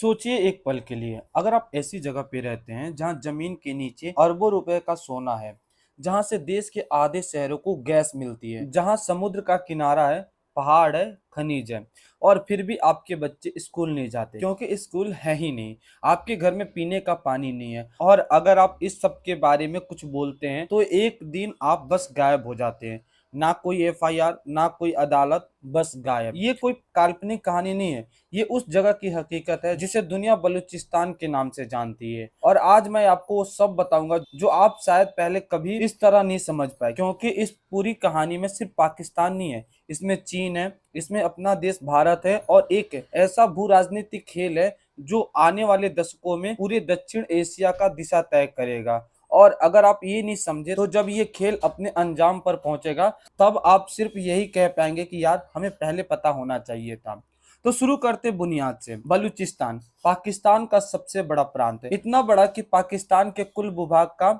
सोचिए एक पल के लिए, अगर आप ऐसी जगह पे रहते हैं जहां जमीन के नीचे अरबों रुपए का सोना है, जहां से देश के आधे शहरों को गैस मिलती है, जहां समुद्र का किनारा है, पहाड़ है, खनिज है, और फिर भी आपके बच्चे स्कूल नहीं जाते क्योंकि स्कूल है ही नहीं। आपके घर में पीने का पानी नहीं है, और अगर आप इस सब के बारे में कुछ बोलते हैं तो एक दिन आप बस गायब हो जाते हैं। ना कोई एफआईआर, ना कोई अदालत, बस गायब। ये कोई काल्पनिक कहानी नहीं है, ये उस जगह की हकीकत है जिसे दुनिया बलूचिस्तान के नाम से जानती है। और आज मैं आपको वो सब बताऊंगा जो आप शायद पहले कभी इस तरह नहीं समझ पाए, क्योंकि इस पूरी कहानी में सिर्फ पाकिस्तान नहीं है, इसमें चीन है, इसमें अपना देश भारत है, और एक ऐसा भू राजनीतिक खेल है जो आने वाले दशकों में पूरे दक्षिण एशिया का दिशा तय करेगा। और अगर आप ये नहीं समझे तो जब ये खेल अपने अंजाम पर पहुंचेगा तब आप सिर्फ यही कह पाएंगे कि यार हमें पहले पता होना चाहिए था। तो शुरू करते बुनियाद से। बलूचिस्तान पाकिस्तान का सबसे बड़ा प्रांत है, इतना बड़ा कि पाकिस्तान के कुल भूभाग का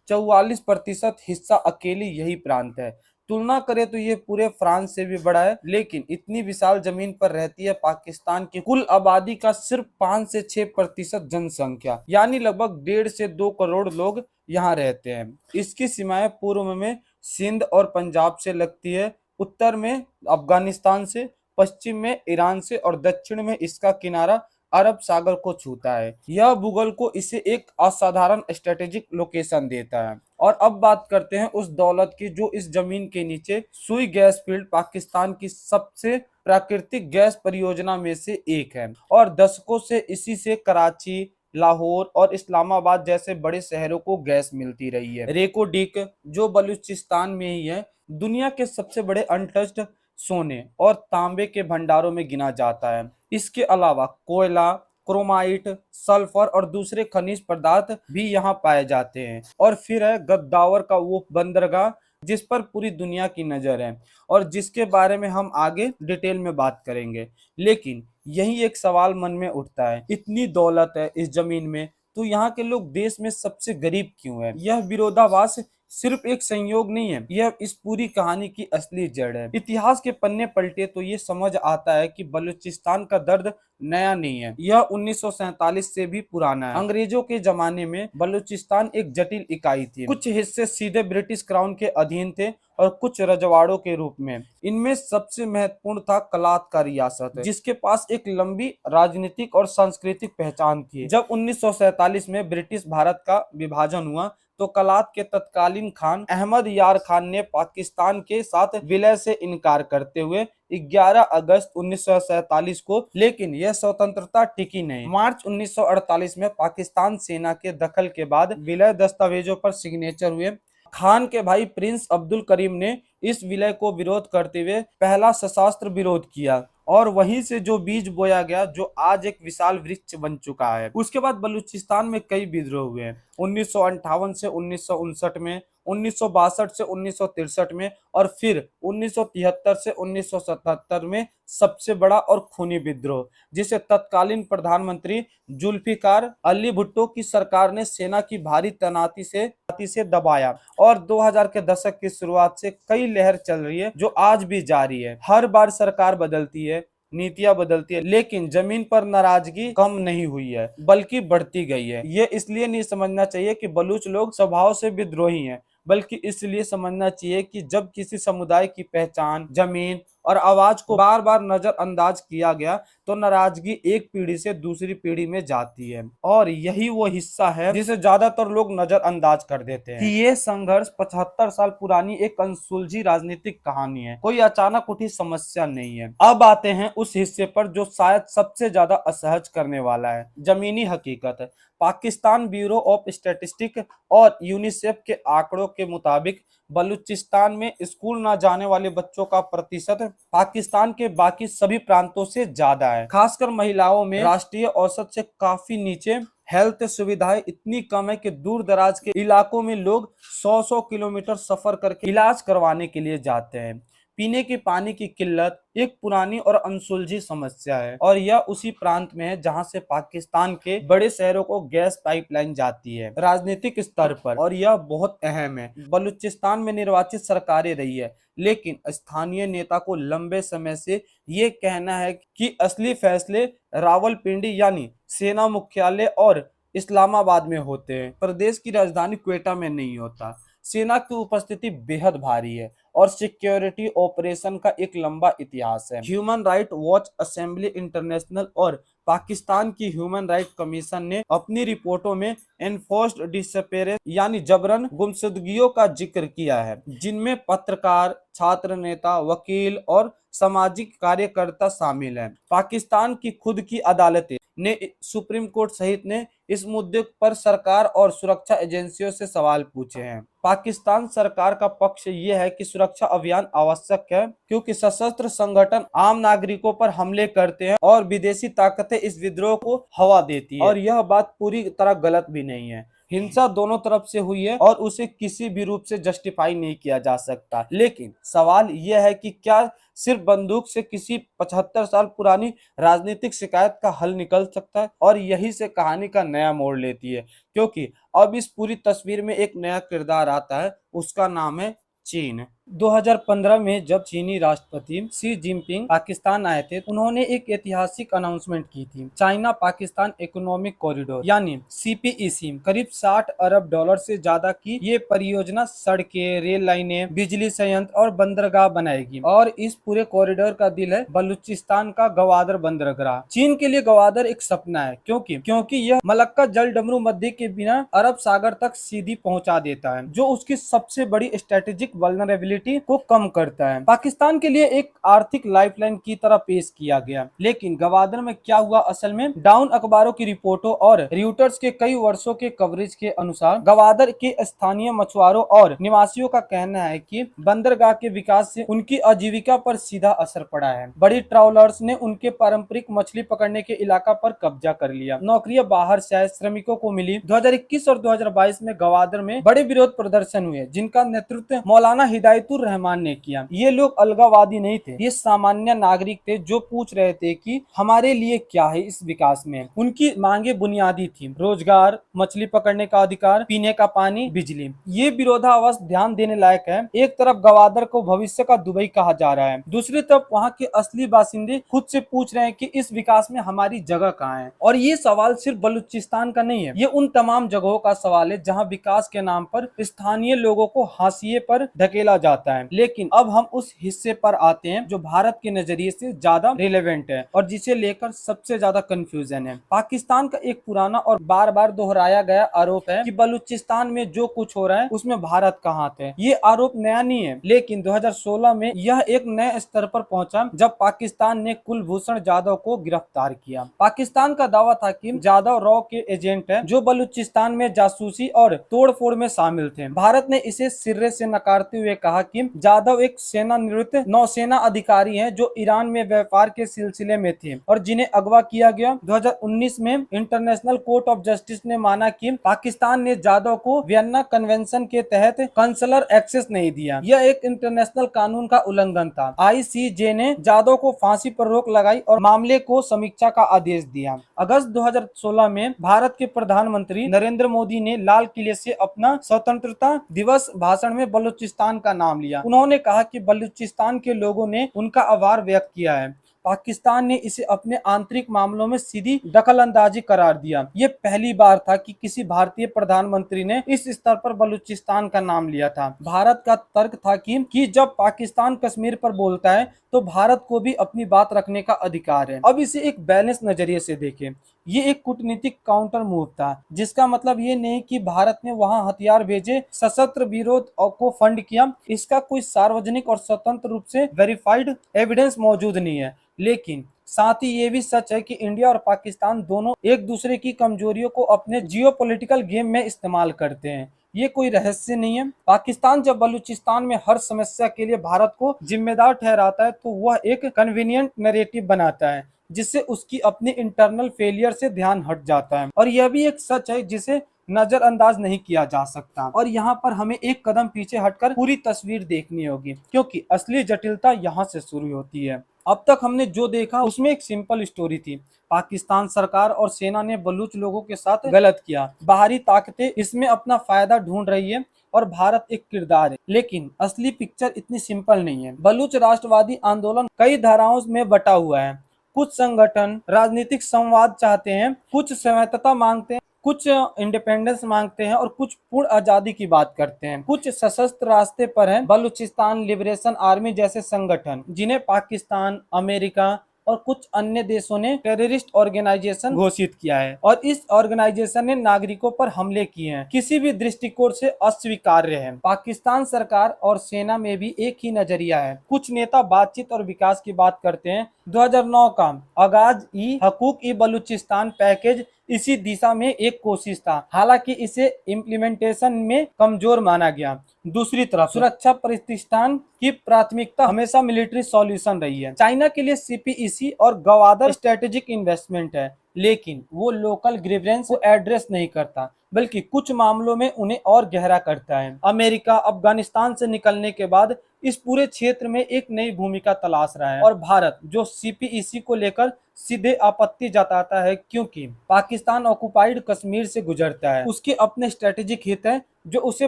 44% हिस्सा अकेले यही प्रांत है। तुलना करें तो ये पूरे फ्रांस से भी बड़ा है, लेकिन इतनी विशाल जमीन पर रहती है पाकिस्तान की कुल आबादी का सिर्फ 5 से 6% जनसंख्या, यानी लगभग 1.5 से 2 करोड़ लोग यहाँ रहते हैं। इसकी सीमाएं पूर्व में सिंध और पंजाब से लगती है, उत्तर में अफगानिस्तान से, पश्चिम में ईरान से, और दक्षिण में इसका किनारा अरब सागर को छूता है। यह भूगोल को इसे एक असाधारण स्ट्रेटेजिक लोकेशन देता है। और अब बात करते हैं उस दौलत की जो इस जमीन के नीचे सुई गैस फील्ड पाकिस्तान की सबसे प्राकृतिक गैस परियोजना में से एक है, और दशकों से इसी से कराची, लाहौर और इस्लामाबाद जैसे बड़े शहरों को गैस मिलती रही है। रेको डिक, जो बलूचिस्तान में ही है, दुनिया के सबसे बड़े अनटच्ड सोने और तांबे के भंडारों में गिना जाता है। इसके अलावा कोयला, क्रोमाइट, सल्फर और दूसरे खनिज पदार्थ भी यहाँ पाए जाते हैं। और फिर है गद्दावर का वो बंदरगाह जिस पर पूरी दुनिया की नजर है, और जिसके बारे में हम आगे डिटेल में बात करेंगे। लेकिन यही एक सवाल मन में उठता है, इतनी दौलत है इस जमीन में, तो यहाँ के लोग देश में सबसे गरीब क्यों है? यह विरोधाभास सिर्फ एक संयोग नहीं है, यह इस पूरी कहानी की असली जड़ है। इतिहास के पन्ने पलटे तो ये समझ आता है कि बलूचिस्तान का दर्द नया नहीं है, यह 1947 से भी पुराना है। अंग्रेजों के जमाने में बलूचिस्तान एक जटिल इकाई थी। कुछ हिस्से सीधे ब्रिटिश क्राउन के अधीन थे और कुछ रजवाड़ों के रूप में। इनमें सबसे महत्वपूर्ण था कलात का रियासत, जिसके पास एक लंबी राजनीतिक और सांस्कृतिक पहचान थी। जब 1947 में ब्रिटिश भारत का विभाजन हुआ तो कलात के तत्कालीन खान अहमद यार खान ने पाकिस्तान के साथ विलय से इनकार करते हुए 11 अगस्त 1947 को, लेकिन यह स्वतंत्रता टिकी नहीं। मार्च 1948 में पाकिस्तान सेना के दखल के बाद विलय दस्तावेजों पर सिग्नेचर हुए। खान के भाई प्रिंस अब्दुल करीम ने इस विलय को विरोध करते हुए पहला सशस्त्र विरोध किया, और वहीं से जो बीज बोया गया जो आज एक विशाल वृक्ष बन चुका है। उसके बाद बलूचिस्तान में कई विद्रोह हुए, 1958 से 1959 में, 1962 से 1963 में, और फिर 1973 से 1977 में सबसे बड़ा और खूनी विद्रोह, जिसे तत्कालीन प्रधानमंत्री जुल्फिकार अली भुट्टो की सरकार ने सेना की भारी तैनाती से दबाया। और 2000 के दशक की शुरुआत से कई लहर चल रही है जो आज भी जारी है। हर बार सरकार बदलती है, नीतियां बदलती है, लेकिन जमीन पर नाराजगी कम नहीं हुई है बल्कि बढ़ती गई है। ये इसलिए नहीं समझना चाहिए कि बलूच लोग स्वभाव से विद्रोही हैं, बल्कि इसलिए समझना चाहिए कि जब किसी समुदाय की पहचान, जमीन और आवाज को बार बार नजरअंदाज किया गया तो नाराजगी एक पीढ़ी से दूसरी पीढ़ी में जाती है। और यही वो हिस्सा है जिसे ज्यादातर लोग नजरअंदाज कर देते हैं कि ये संघर्ष 75 साल पुरानी एक अनसुलझी राजनीतिक कहानी है, कोई अचानक उठी समस्या नहीं है। अब आते हैं उस हिस्से पर जो शायद सबसे ज्यादा असहज करने वाला है, जमीनी हकीकत। पाकिस्तान ब्यूरो ऑफ स्टैटिस्टिक्स और यूनिसेफ के आंकड़ों के मुताबिक बलूचिस्तान में स्कूल न जाने वाले बच्चों का प्रतिशत पाकिस्तान के बाकी सभी प्रांतों से ज्यादा है। खासकर महिलाओं में राष्ट्रीय औसत से काफी नीचे। हेल्थ सुविधाएं इतनी कम है कि दूर दराज के इलाकों में लोग 100-100 किलोमीटर सफर करके इलाज करवाने के लिए जाते हैं। पीने के पानी की किल्लत एक पुरानी और अनसुलझी समस्या है और यह उसी प्रांत में है जहां से पाकिस्तान के बड़े शहरों को गैस पाइपलाइन जाती है। राजनीतिक स्तर पर, और यह बहुत अहम है, बलूचिस्तान में निर्वाचित सरकारें रही है, लेकिन स्थानीय नेता को लंबे समय से ये कहना है कि असली फैसले रावलपिंडी यानी सेना मुख्यालय और इस्लामाबाद में होते हैं, प्रदेश की राजधानी क्वेटा में नहीं होता। सेना की उपस्थिति बेहद भारी है और सिक्योरिटी ऑपरेशन का एक लंबा इतिहास है। Human right watch, assembly international और पाकिस्तान की ह्यूमन राइट कमीशन ने अपनी रिपोर्टों में एनफोर्स्ड डिसअपेरेंस यानी जबरन गुमशुदगियों का जिक्र किया है, जिनमें पत्रकार, छात्र नेता, वकील और सामाजिक कार्यकर्ता शामिल हैं। पाकिस्तान की खुद की अदालतें ने सुप्रीम कोर्ट सहित ने इस मुद्दे पर सरकार और सुरक्षा एजेंसियों से सवाल पूछे हैं। पाकिस्तान सरकार का पक्ष यह है कि सुरक्षा अभियान आवश्यक है क्योंकि सशस्त्र संगठन आम नागरिकों पर हमले करते हैं और विदेशी ताकतें इस विद्रोह को हवा देती है, और यह बात पूरी तरह गलत भी नहीं है। हिंसा दोनों तरफ से हुई है और उसे किसी भी रूप से जस्टिफाई नहीं किया जा सकता, लेकिन सवाल यह है कि क्या सिर्फ बंदूक से किसी 75 साल पुरानी राजनीतिक शिकायत का हल निकल सकता है। और यही से कहानी का नया मोड़ लेती है, क्योंकि अब इस पूरी तस्वीर में एक नया किरदार आता है, उसका नाम है चीन। 2015 में जब चीनी राष्ट्रपति शी जिनपिंग पाकिस्तान आए थे, उन्होंने एक ऐतिहासिक अनाउंसमेंट की थी। चाइना पाकिस्तान इकोनॉमिक कॉरिडोर यानी CPEC करीब 60 अरब डॉलर से ज्यादा की ये परियोजना सड़कें, रेल लाइनें, बिजली संयंत्र और बंदरगाह बनाएगी, और इस पूरे कॉरिडोर का दिल है बलूचिस्तान का गवादर बंदरगाह। चीन के लिए गवादर एक सपना है, क्योंकि यह मलक्का जल डमरू मध्य के बिना अरब सागर तक सीधी पहुंचा देता है, जो उसकी सबसे बड़ी स्ट्रेटेजिक वल्नरेबिलिटी को कम करता है। पाकिस्तान के लिए एक आर्थिक लाइफलाइन की तरह पेश किया गया, लेकिन गवादर में क्या हुआ असल में? डाउन अखबारों की रिपोर्टों और रियूटर्स के कई वर्षों के कवरेज के अनुसार गवादर के स्थानीय मछुआरों और निवासियों का कहना है कि बंदरगाह के विकास से उनकी आजीविका पर सीधा असर पड़ा है। बड़ी ट्रैवलर्स ने उनके पारंपरिक मछली पकड़ने के इलाका पर कब्जा कर लिया। नौकरियां बाहर से आए श्रमिकों को मिली। 2021 और 2022 में गवादर में बड़े विरोध प्रदर्शन हुए, जिनका नेतृत्व मौलाना हिदायतुर रहमान ने किया। ये लोग अलगावादी नहीं थे, ये सामान्य नागरिक थे जो पूछ रहे थे कि हमारे लिए क्या है इस विकास में। उनकी मांगे बुनियादी थी: रोजगार, मछली पकड़ने का अधिकार, पीने का पानी, बिजली। ये विरोधाभास ध्यान देने लायक है। एक तरफ गवादर को भविष्य का दुबई कहा जा रहा है, दूसरी तरफ वहाँ के असली बासिंदे खुद से पूछ रहे हैं कि इस विकास में हमारी जगह कहाँ है। और ये सवाल सिर्फ बलूचिस्तान का नहीं है, ये उन तमाम जगहों का सवाल है जहाँ विकास के नाम पर स्थानीय लोगों को हाशिए पर ढकेला जाता है। लेकिन अब हम उस हिस्से पर आते हैं जो भारत के नजरिए से ज्यादा रिलेवेंट है और जिसे लेकर सबसे ज्यादा कंफ्यूजन है। पाकिस्तान का एक पुराना और बार बार दोहराया गया आरोप है कि बलूचिस्तान में जो कुछ हो रहा है उसमें भारत का हाथ है। ये आरोप नया नहीं है, लेकिन 2016 में यह एक नए स्तर पर पहुंचा जब पाकिस्तान ने कुलभूषण जाधव को गिरफ्तार किया। पाकिस्तान का दावा था कि जाधव रॉ के एजेंट है जो बलूचिस्तान में जासूसी और तोड़फोड़ में शामिल थे। भारत ने इसे सिरे से नकारते हुए कहा कि जाधव एक सेवानिवृत्त नौसेना अधिकारी हैं जो ईरान में व्यापार के सिलसिले में थे और जिन्हें अगवा किया गया। 2019 में इंटरनेशनल कोर्ट ऑफ जस्टिस ने माना कि पाकिस्तान ने जाधव को वियन्ना कन्वेंशन के तहत कंसलर एक्सेस नहीं दिया। यह एक इंटरनेशनल कानून का उल्लंघन था। ICJ ने जाधव को फांसी पर रोक लगाई और मामले को समीक्षा का आदेश दिया। अगस्त 2016 में भारत के प्रधानमंत्री नरेंद्र मोदी ने लाल किले से अपना स्वतंत्रता दिवस भाषण में बलूचिस्तान का नाम लिया। उन्होंने कहा कि बलूचिस्तान के लोगों ने उनका आभार व्यक्त किया है। पाकिस्तान ने इसे अपने आंतरिक मामलों में सीधी दखलंदाजी करार दिया। ये पहली बार था कि किसी भारतीय प्रधानमंत्री ने इस स्तर पर बलूचिस्तान का नाम लिया था। भारत का तर्क था कि जब पाकिस्तान कश्मीर पर बोलता है तो भारत को भी अपनी बात रखने का अधिकार है। अब इसे एक बैलेंस नजरिए से देखें। ये एक कूटनीतिक काउंटर मूव था, जिसका मतलब ये नहीं कि भारत ने वहां हथियार भेजे, सशस्त्र विरोध को फंड किया। इसका कोई सार्वजनिक और स्वतंत्र रूप से वेरीफाइड एविडेंस मौजूद नहीं है। लेकिन साथ ही ये भी सच है कि इंडिया और पाकिस्तान दोनों एक दूसरे की कमजोरियों को अपने जियोपॉलिटिकल गेम में इस्तेमाल करते हैं। ये कोई रहस्य नहीं है। पाकिस्तान जब बलूचिस्तान में हर समस्या के लिए भारत को जिम्मेदार ठहराता है तो वह एक कन्वीनियंट नैरेटिव बनाता है, जिससे उसकी अपनी इंटरनल फेलियर से ध्यान हट जाता है। और यह भी एक सच है जिसे नजरअंदाज नहीं किया जा सकता। और यहाँ पर हमें एक कदम पीछे हटकर पूरी तस्वीर देखनी होगी, क्योंकि असली जटिलता यहाँ से शुरू होती है। अब तक हमने जो देखा उसमें एक सिंपल स्टोरी थी। पाकिस्तान सरकार और सेना ने बलूच लोगों के साथ गलत किया, बाहरी ताकतें इसमें अपना फायदा ढूंढ रही है और भारत एक किरदार है। लेकिन असली पिक्चर इतनी सिंपल नहीं है। बलूच राष्ट्रवादी आंदोलन कई धाराओं में बटा हुआ है। कुछ संगठन राजनीतिक संवाद चाहते हैं, कुछ स्वायत्तता मांगते हैं, कुछ इंडिपेंडेंस मांगते हैं और कुछ पूर्ण आजादी की बात करते हैं। कुछ सशस्त्र रास्ते पर हैं, बलूचिस्तान लिबरेशन आर्मी जैसे संगठन, जिन्हें पाकिस्तान, अमेरिका और कुछ अन्य देशों ने टेररिस्ट ऑर्गेनाइजेशन घोषित किया है और इस ऑर्गेनाइजेशन ने नागरिकों पर हमले किए हैं। किसी भी दृष्टिकोण से अस्वीकार्य है। पाकिस्तान सरकार और सेना में भी एक ही नजरिया है। कुछ नेता बातचीत और विकास की बात करते हैं। 2009 का आगाज ई हकूक ई बलूचिस्तान पैकेज इसी दिशा में एक कोशिश था, हालांकि इसे इम्प्लीमेंटेशन में कमजोर माना गया। दूसरी तरफ सुरक्षा प्रतिष्ठान की प्राथमिकता हमेशा मिलिट्री सॉल्यूशन रही है। चाइना के लिए सीपीईसी और गवादर स्ट्रेटेजिक इन्वेस्टमेंट है, लेकिन वो लोकल ग्रीवेंस को एड्रेस नहीं करता, बल्कि कुछ मामलों में उन्हें और गहरा करता है। अमेरिका अफगानिस्तान से निकलने के बाद इस पूरे क्षेत्र में एक नई भूमिका तलाश रहा है और भारत जो सीपीईसी को लेकर सीधे आपत्ति जताता है, क्योंकि पाकिस्तान ऑक्युपाइड कश्मीर से गुजरता है। उसके अपने स्ट्रेटेजिक हित है जो उसे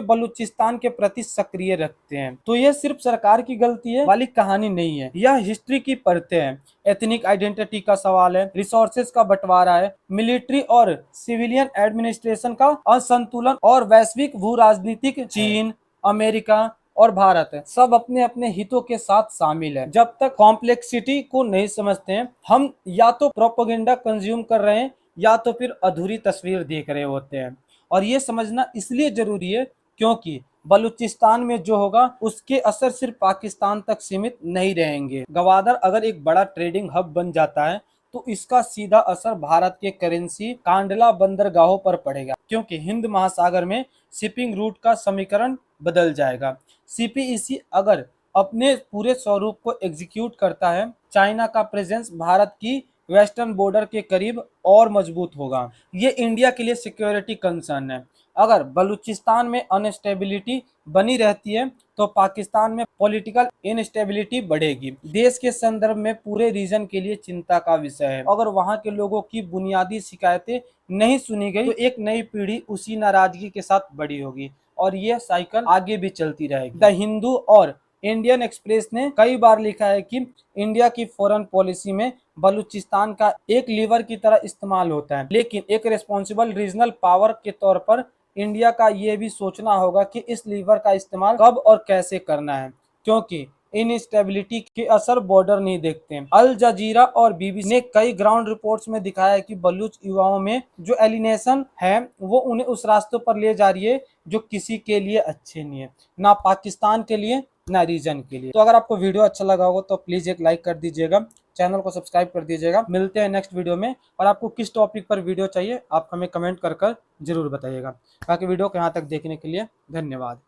बलूचिस्तान के प्रति सक्रिय रखते हैं। तो यह सिर्फ सरकार की गलती है वाली कहानी नहीं है, यह हिस्ट्री की परतें हैं। एथनिक आइडेंटिटी का सवाल है, रिसोर्सेज का बंटवारा है, मिलिट्री और सिविलियन एडमिनिस्ट्रेशन का असंतुलन और वैश्विक भू राजनीतिक चीन, अमेरिका और भारत है, सब अपने अपने हितों के साथ शामिल है। जब तक कॉम्प्लेक्सिटी को नहीं समझते हैं, हम या तो प्रोपेगेंडा कंज्यूम कर रहे हैं या तो फिर अधूरी तस्वीर देख रहे होते हैं। और ये समझना इसलिए जरूरी है क्योंकि बलूचिस्तान में जो होगा उसके असर सिर्फ पाकिस्तान तक सीमित नहीं रहेंगे। गवादर अगर एक बड़ा ट्रेडिंग हब बन जाता है तो इसका सीधा असर भारत के करेंसी कांडला बंदरगाहों पर पड़ेगा, क्योंकि हिंद महासागर में शिपिंग रूट का समीकरण बदल जाएगा। सीपीईसी अगर अपने पूरे स्वरूप को एग्जीक्यूट करता है, चाइना का प्रेजेंस भारत की वेस्टर्न बॉर्डर के करीब और मजबूत होगा। ये इंडिया के लिए सिक्योरिटी कंसर्न है। अगर बलूचिस्तान में अनस्टेबिलिटी बनी रहती है तो पाकिस्तान में पॉलिटिकल इनस्टेबिलिटी बढ़ेगी। देश के संदर्भ में पूरे रीजन के लिए चिंता का विषय है। अगर वहां के लोगों की बुनियादी शिकायतें नहीं सुनी गई तो एक नई पीढ़ी उसी नाराजगी के साथ बड़ी होगी और यह साइकिल आगे भी चलती रहेगी। द हिंदू और इंडियन एक्सप्रेस ने कई बार लिखा है कि इंडिया की फॉरेन पॉलिसी में बलूचिस्तान का एक लीवर की तरह इस्तेमाल होता है, लेकिन एक रिस्पॉन्सिबल रीजनल पावर के तौर पर इंडिया का ये भी सोचना होगा कि इस लीवर का इस्तेमाल कब और कैसे करना है, क्योंकि इनस्टेबिलिटी के असर बॉर्डर नहीं देखते। अल जजीरा और बीबीसी ने कई ग्राउंड रिपोर्ट्स में दिखाया है कि बलूच युवाओं में जो एलिनेशन है वो उन्हें उस रास्तों पर ले जा रही है जो किसी के लिए अच्छे नहीं है, ना पाकिस्तान के लिए ना रीजन के लिए। तो अगर आपको वीडियो अच्छा लगा हो तो प्लीज एक लाइक कर दीजिएगा, चैनल को सब्सक्राइब कर दीजिएगा। मिलते हैं नेक्स्ट वीडियो में। और आपको किस टॉपिक पर वीडियो चाहिए आप हमें कमेंट कर जरूर बताइएगा। बाकी वीडियो को यहाँ तक देखने के लिए धन्यवाद।